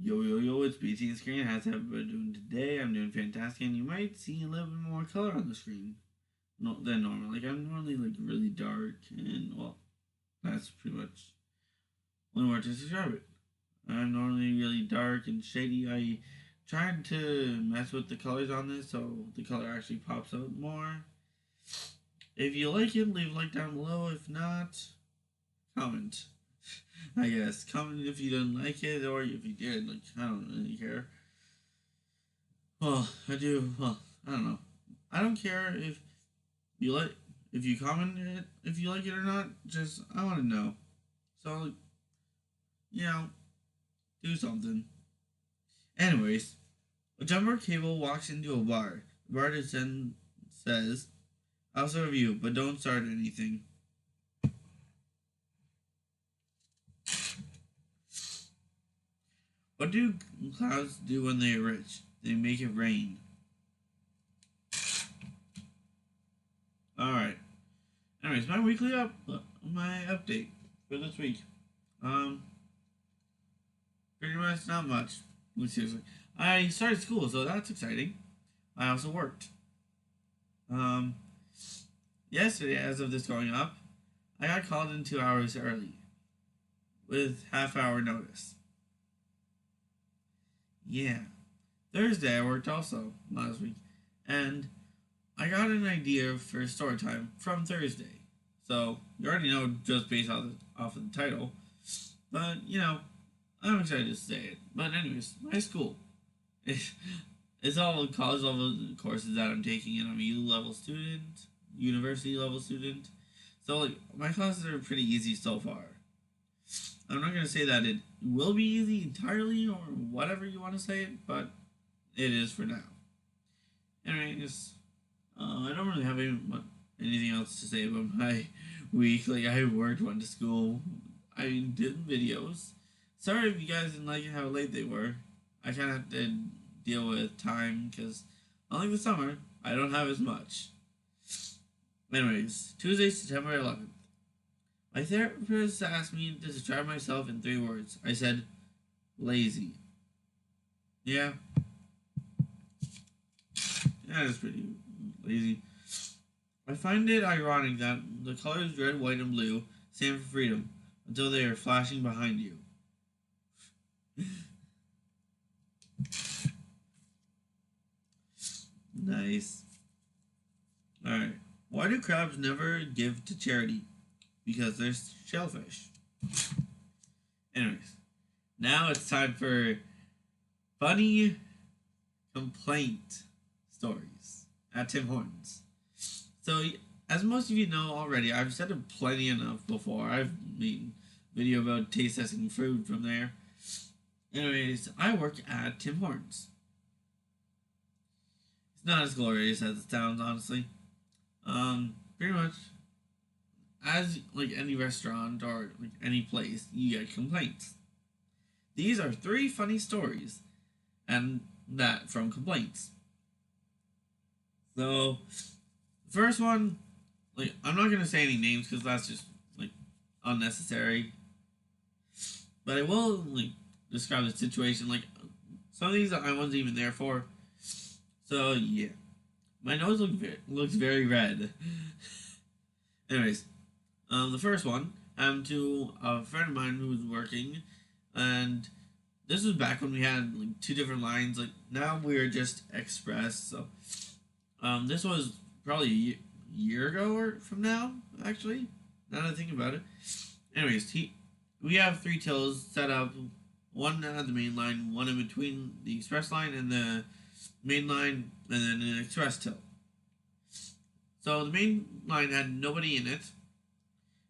Yo, yo, yo, it's B-tean screen. How's everybody doing today? I'm doing fantastic, and you might see a little bit more color on the screen than normal. Like, I'm normally, really dark, and, well, that's pretty much one word to describe it. I'm normally really dark and shady. I tried to mess with the colors on this so the color actually pops out more. If you like it, leave a like down below. If not, comment. I guess. Comment if you didn't like it, or if you did. Like, I don't really care. Well, I do. Well, I don't know. I don't care you like if you comment it, if you like it or not. Just I want to know. So you know, do something. Anyways, a jumper cable walks into a bar. The bartender says, "I'll serve you, but don't start anything." What do clouds do when they are rich? They make it rain. All right. Anyways, my update for this week. Um, Pretty much not much. Seriously, I started school, so that's exciting. I also worked. Um, Yesterday, as of this going up, I got called in 2 hours early, with half-hour notice. Yeah. Thursday, I worked also last week, and I got an idea for story time from Thursday. So you already know just based off of the title, but I'm excited to say it. But anyways, my school. It's all college level courses that I'm taking, and I'm a U level student, university level student. So like my classes are pretty easy so far. I'm not gonna say that it will be easy entirely or whatever you want to say it, but it is for now. Anyways, I don't really have anything else to say about my week. Like I worked, went to school, I did videos. Sorry if you guys didn't like how late they were. I kind of had to deal with time because, unlike the summer, I don't have as much. Anyways, Tuesday, September 11th. My therapist asked me to describe myself in 3 words. I said, lazy. Yeah, that is pretty lazy. I find it ironic that the colors red, white, and blue stand for freedom until they are flashing behind you. Nice. Alright. Why do crabs never give to charity? Because they're shellfish. Anyways, now it's time for funny complaint stories at Tim Hortons. So, as most of you know already, I've said it plenty enough before. I've made a video about taste testing food from there. Anyways, I work at Tim Hortons. It's not as glorious as it sounds, honestly. Pretty much, as like any restaurant or like any place, you get complaints. These are 3 funny stories, and that from complaints. So, first one, like I'm not gonna say any names because that's just like unnecessary. But I will like describe the situation. Like some of these I wasn't even there for. So yeah, my nose looks very red. Anyways, the first one happened to a friend of mine who was working, and this was back when we had like 2 different lines. Like now we are just express. So, this was probably a year ago or from now. Actually, now that I think about it. Anyways, we have 3 tills set up. One at the main line, one in between the express line and the main line, and then an express till. So the main line had nobody in it,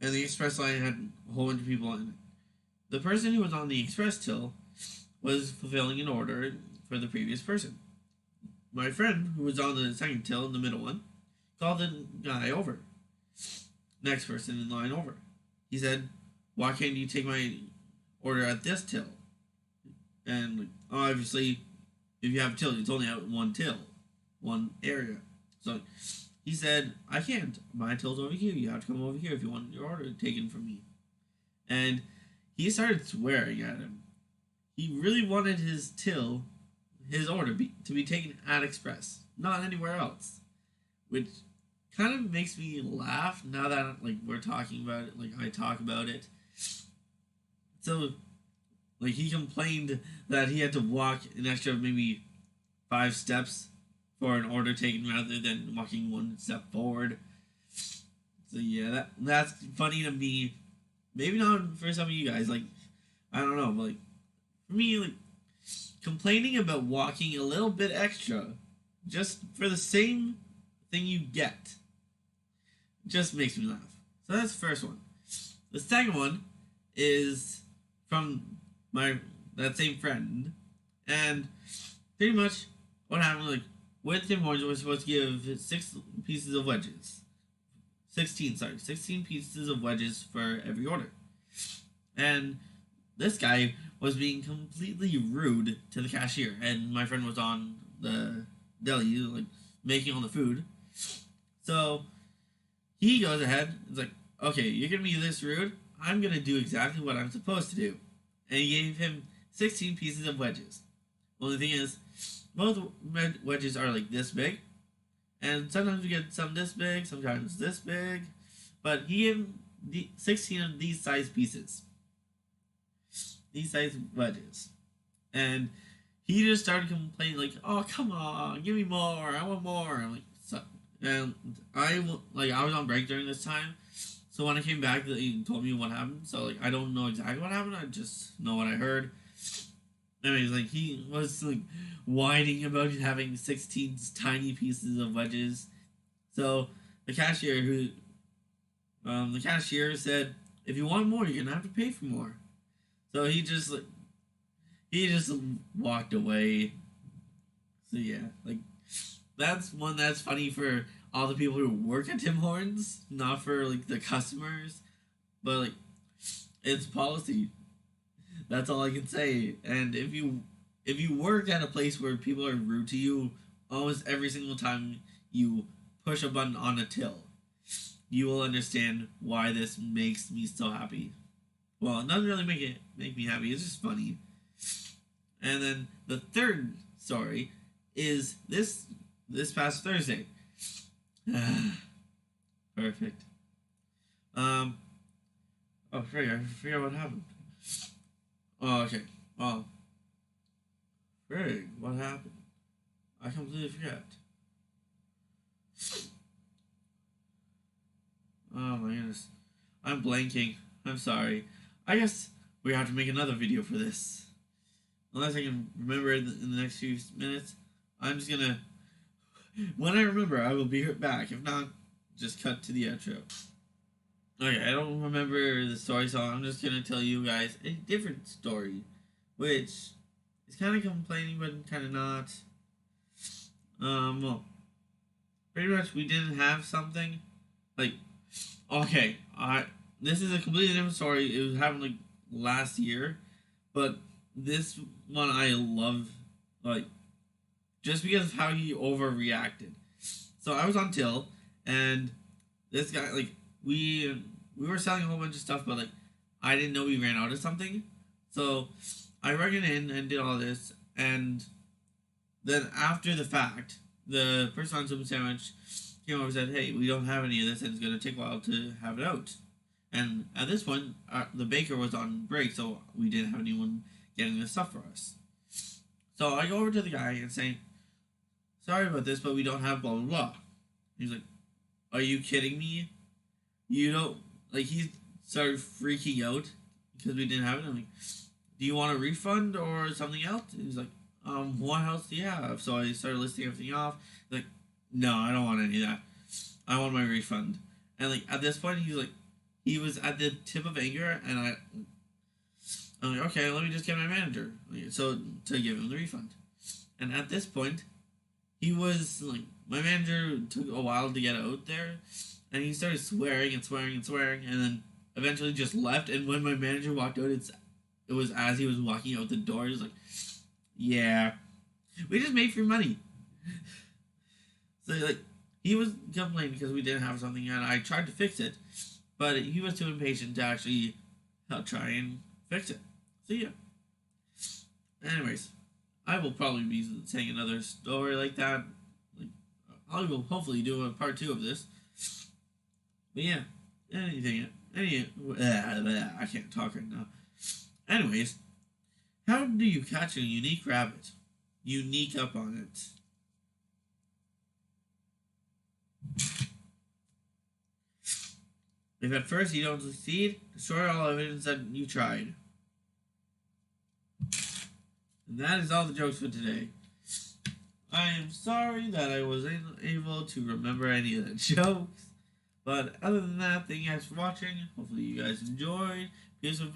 and the express line had a whole bunch of people in it. The person who was on the express till was fulfilling an order for the previous person. My friend, who was on the second till, in the middle one, called the guy over. Next person in line over. He said, "Why can't you take my order at this till?" And like, obviously, if you have a till, it's only at one till, one area. So he said, "I can't. My till's over here. You have to come over here if you want your order taken from me." And he started swearing at him. he really wanted his order to be taken at Express, not anywhere else, which kind of makes me laugh now that like we're talking about it, like I talk about it. So like he complained that he had to walk an extra maybe 5 steps for an order taken rather than walking 1 step forward. So yeah, that's funny to me. Maybe not for some of you guys. Like I don't know, but like for me, like complaining about walking a little bit extra just for the same thing you get just makes me laugh. So that's the first one. The second one is from my that same friend, and pretty much what happened like with Tim Hortons was supposed to give 6 pieces of wedges. 16 pieces of wedges for every order. And this guy was being completely rude to the cashier, and my friend was on the deli, like making all the food. So he goes ahead. It's like, okay, you're gonna be this rude. I'm gonna do exactly what I'm supposed to do, and he gave him 16 pieces of wedges. Only thing is, both wedges are like this big, and sometimes we get some this big, sometimes this big, but he gave him 16 of these size pieces. These size wedges. And he just started complaining like, "Oh, come on, give me more. I want more." I'm like, so, and I was on break during this time, so when I came back, he told me what happened. So like I don't know exactly what happened. I just know what I heard. Anyways, like he was like whining about having 16 tiny pieces of wedges. So the cashier said, "If you want more, you're gonna have to pay for more." So he just walked away. So yeah, like that's one that's funny for all the people who work at Tim Hortons, not for like the customers, but like it's policy. That's all I can say. And if you work at a place where people are rude to you almost every single time you push a button on a till, you will understand why this makes me so happy. Well, it doesn't really make me happy. It's just funny. And then the third story is this past Thursday. Perfect. Um. Oh, I forgot what happened. Oh, okay. Well, Frig, what happened? I completely forgot. Oh my goodness. I'm blanking. I'm sorry. I guess we have to make another video for this. Unless I can remember in the next few minutes. I'm just gonna... When I remember, I will be back. If not, just cut to the outro. Okay, I don't remember the story, so I'm just gonna tell you guys a different story. Which is kind of complaining, but kind of not. Well, pretty much we didn't have something. Like, okay, this is a completely different story. It was happened like last year, but this one I love, like, just because of how he overreacted. So I was on Till, and this guy, like, we were selling a whole bunch of stuff, but like, I didn't know we ran out of something, so I ran in and did all this, and then after the fact, the person on Super Sandwich came over and said, "Hey, we don't have any of this, and it's gonna take a while to have it out." And at this point, the baker was on break, so we didn't have anyone getting the stuff for us. So I go over to the guy and say, "Sorry about this, but we don't have blah blah blah." He's like, "Are you kidding me? You don't..." Like, he started freaking out because we didn't have it. I'm like, "Do you want a refund or something else?" And he's like, "What else do you have?" So I started listing everything off. He's like, "No, I don't want any of that. I want my refund." And like at this point, he was at the tip of anger, and I'm like, "Okay, let me just get my manager." So to give him the refund. And at this point, he was like, my manager took a while to get out there, and he started swearing and swearing and swearing, and then eventually just left. And when my manager walked out, it was as he was walking out the door. He was like, "Yeah, we just made free money." So like he was complaining because we didn't have something, and I tried to fix it, but he was too impatient to actually help try and fix it. So yeah. Anyways, I will probably be saying another story like that. Like, I will hopefully do a part 2 of this. But yeah, I can't talk right now. Anyways, how do you catch a unique rabbit? Unique up on it. If at first you don't succeed, destroy all evidence that you tried. And that is all the jokes for today. I am sorry that I wasn't able to remember any of the jokes. But other than that, thank you guys for watching. Hopefully you guys enjoyed. Peace over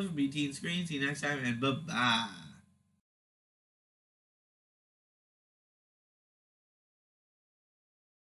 B-tean screen. See you next time, and bye-bye.